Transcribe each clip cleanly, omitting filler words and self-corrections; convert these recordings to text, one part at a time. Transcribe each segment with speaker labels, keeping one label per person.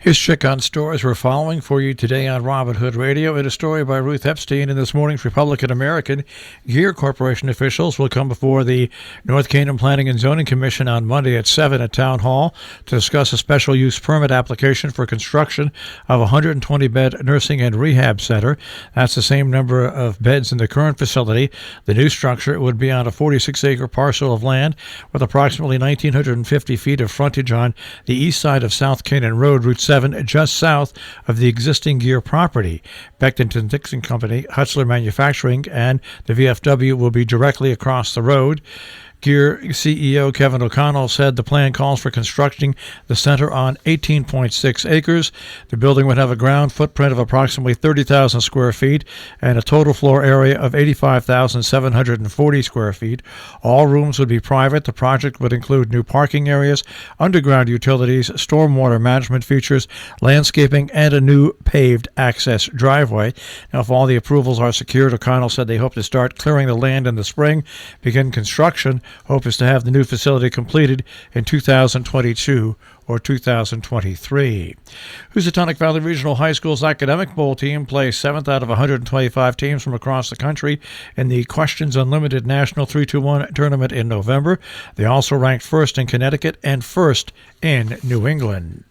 Speaker 1: Here's Chick on Stores we're following for you today on Robin Hood Radio. In a story by Ruth Epstein in this morning's Republican American, Gear Corporation officials will come before the North Canaan Planning and Zoning Commission on Monday at 7 at Town Hall to discuss a special use permit application for construction of a 120-bed nursing and rehab center. That's the same number of beds in the current facility. The new structure would be on a 46-acre parcel of land with approximately 1,950 feet of frontage on the east side of South Canaan Road, Route 7, just south of the existing Gear property. Becton Dixon Company, Hutzler Manufacturing, and the VFW will be directly across the road. Gear CEO Kevin O'Connell said the plan calls for constructing the center on 18.6 acres. The building would have a ground footprint of approximately 30,000 square feet and a total floor area of 85,740 square feet. All rooms would be private. The project would include new parking areas, underground utilities, stormwater management features, landscaping, and a new paved access driveway. Now, if all the approvals are secured, O'Connell said they hope to start clearing the land in the spring, begin construction. Hope is to have the new facility completed in 2022 or 2023. Housatonic Valley Regional High School's academic bowl team plays 7th out of 125 teams from across the country in the Questions Unlimited National 3-2-1 tournament in November. They also ranked 1st in Connecticut and 1st in New England.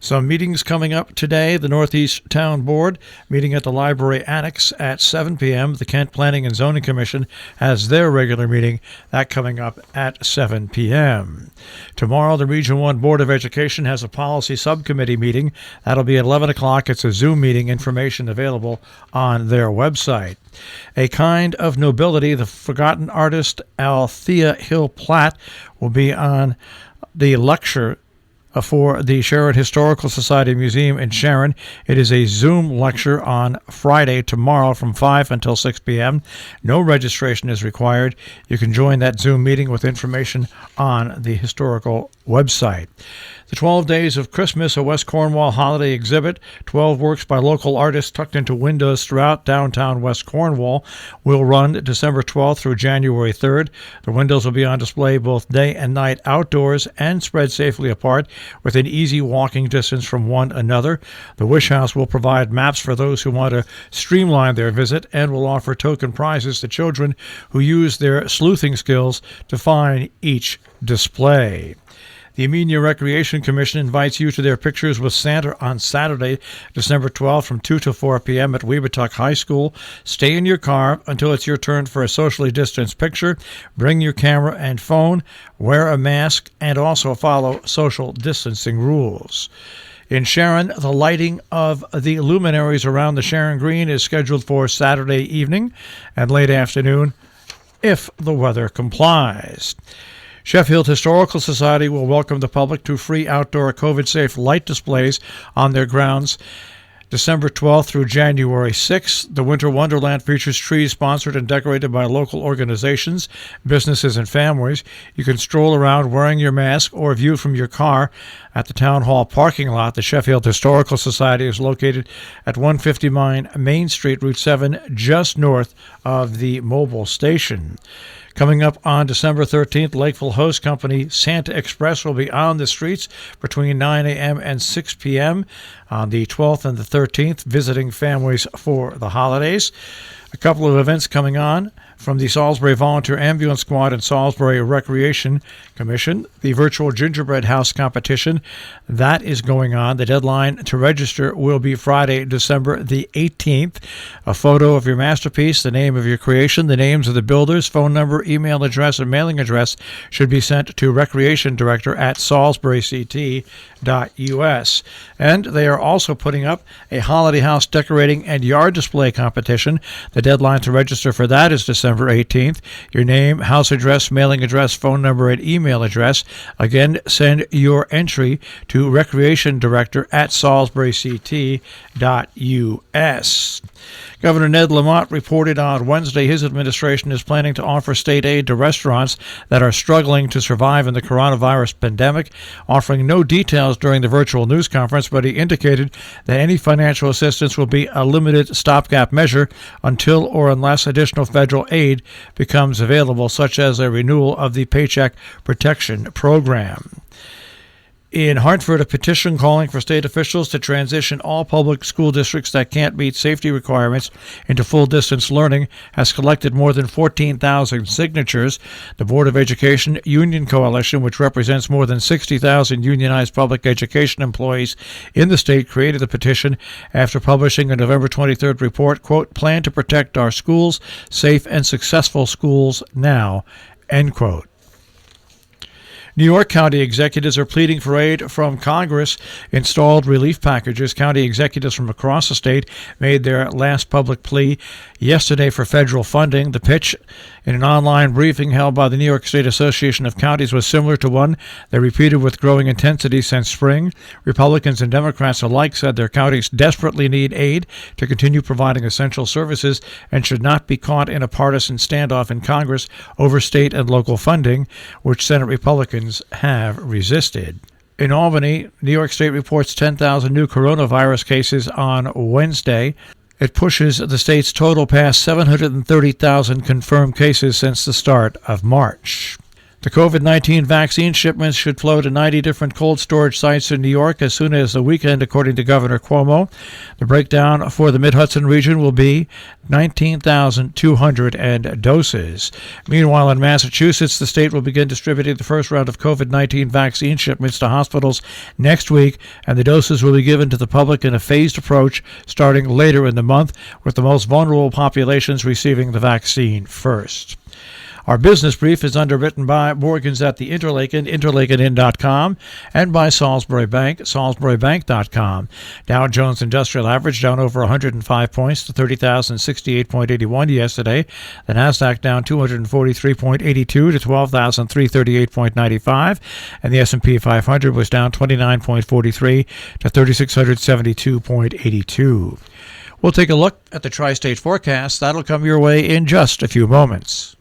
Speaker 1: Some meetings coming up today. The Northeast Town Board meeting at the Library Annex at 7 p.m. The Kent Planning and Zoning Commission has their regular meeting, that coming up at 7 p.m. Tomorrow, the Region 1 Board of Education has a policy subcommittee meeting. That'll be at 11 o'clock. It's a Zoom meeting, information available on their website. A Kind of Nobility, the forgotten artist Althea Hill Platt will be on the lecture for the Sharon Historical Society Museum in Sharon. It is a Zoom lecture on Friday, tomorrow, from 5 until 6 p.m. No registration is required. You can join that Zoom meeting with information on the historical website. The 12 Days of Christmas, a West Cornwall holiday exhibit, 12 works by local artists tucked into windows throughout downtown West Cornwall, will run December 12th through January 3rd. The windows will be on display both day and night outdoors and spread safely apart within easy walking distance from one another. The Wish House will provide maps for those who want to streamline their visit and will offer token prizes to children who use their sleuthing skills to find each display. The Amenia Recreation Commission invites you to their Pictures with Santa on Saturday, December 12th from 2 to 4 p.m. at Weebatuck High School. Stay in your car until it's your turn for a socially distanced picture. Bring your camera and phone, wear a mask, and also follow social distancing rules. In Sharon, the lighting of the luminaries around the Sharon Green is scheduled for Saturday evening and late afternoon if the weather complies. Sheffield Historical Society will welcome the public to free outdoor COVID-safe light displays on their grounds December 12th through January 6th. The Winter Wonderland features trees sponsored and decorated by local organizations, businesses, and families. You can stroll around wearing your mask or view from your car at the Town Hall parking lot. The Sheffield Historical Society is located at 159 Main Street, Route 7, just north of the mobile station. Coming up on December 13th, Lakeville host company Santa Express will be on the streets between 9 a.m. and 6 p.m. on the 12th and the 13th, visiting families for the holidays. A couple of events coming on from the Salisbury Volunteer Ambulance Squad and Salisbury Recreation Commission. The virtual gingerbread house competition, that is going on. The deadline to register will be Friday, December the 18th. A photo of your masterpiece, the name of your creation, the names of the builders, phone number, email address, and mailing address should be sent to Recreation Director at salisburyct.us. And they are also putting up a holiday house decorating and yard display competition. The deadline to register for that is December 18th. Your name, house address, mailing address, phone number, and email address. Again, send your entry to Recreation Director at salisburyct.us. Governor Ned Lamont reported on Wednesday his administration is planning to offer state aid to restaurants that are struggling to survive in the coronavirus pandemic, offering no details during the virtual news conference, but he indicated that any financial assistance will be a limited stopgap measure until or unless additional federal aid becomes available, such as a renewal of the Paycheck Protection Program. In Hartford, a petition calling for state officials to transition all public school districts that can't meet safety requirements into full-distance learning has collected more than 14,000 signatures. The Board of Education Union Coalition, which represents more than 60,000 unionized public education employees in the state, created the petition after publishing a November 23rd report, quote, "Plan to protect our schools, safe and successful schools now," end quote. New York County executives are pleading for aid from Congress. Installed relief packages. County executives from across the state made their last public plea yesterday for federal funding. The pitch in an online briefing held by the New York State Association of Counties was similar to one they repeated with growing intensity since spring. Republicans and Democrats alike said their counties desperately need aid to continue providing essential services and should not be caught in a partisan standoff in Congress over state and local funding, which Senate Republicans have resisted. In Albany, New York State reports 10,000 new coronavirus cases on Wednesday. It pushes the state's total past 730,000 confirmed cases since the start of March. The COVID-19 vaccine shipments should flow to 90 different cold storage sites in New York as soon as the weekend, according to Governor Cuomo. The breakdown for the Mid-Hudson region will be 19,200 doses. Meanwhile, in Massachusetts, the state will begin distributing the first round of COVID-19 vaccine shipments to hospitals next week, and the doses will be given to the public in a phased approach starting later in the month, with the most vulnerable populations receiving the vaccine first. Our business brief is underwritten by Morgans at the Interlaken, interlakenin.com, and by Salisbury Bank, salisburybank.com. Dow Jones Industrial Average down over 105 points to 30,068.81 yesterday. The Nasdaq down 243.82 to 12,338.95, and the S&P 500 was down 29.43 to 3,672.82. We'll take a look at the tri-state forecast. That'll come your way in just a few moments.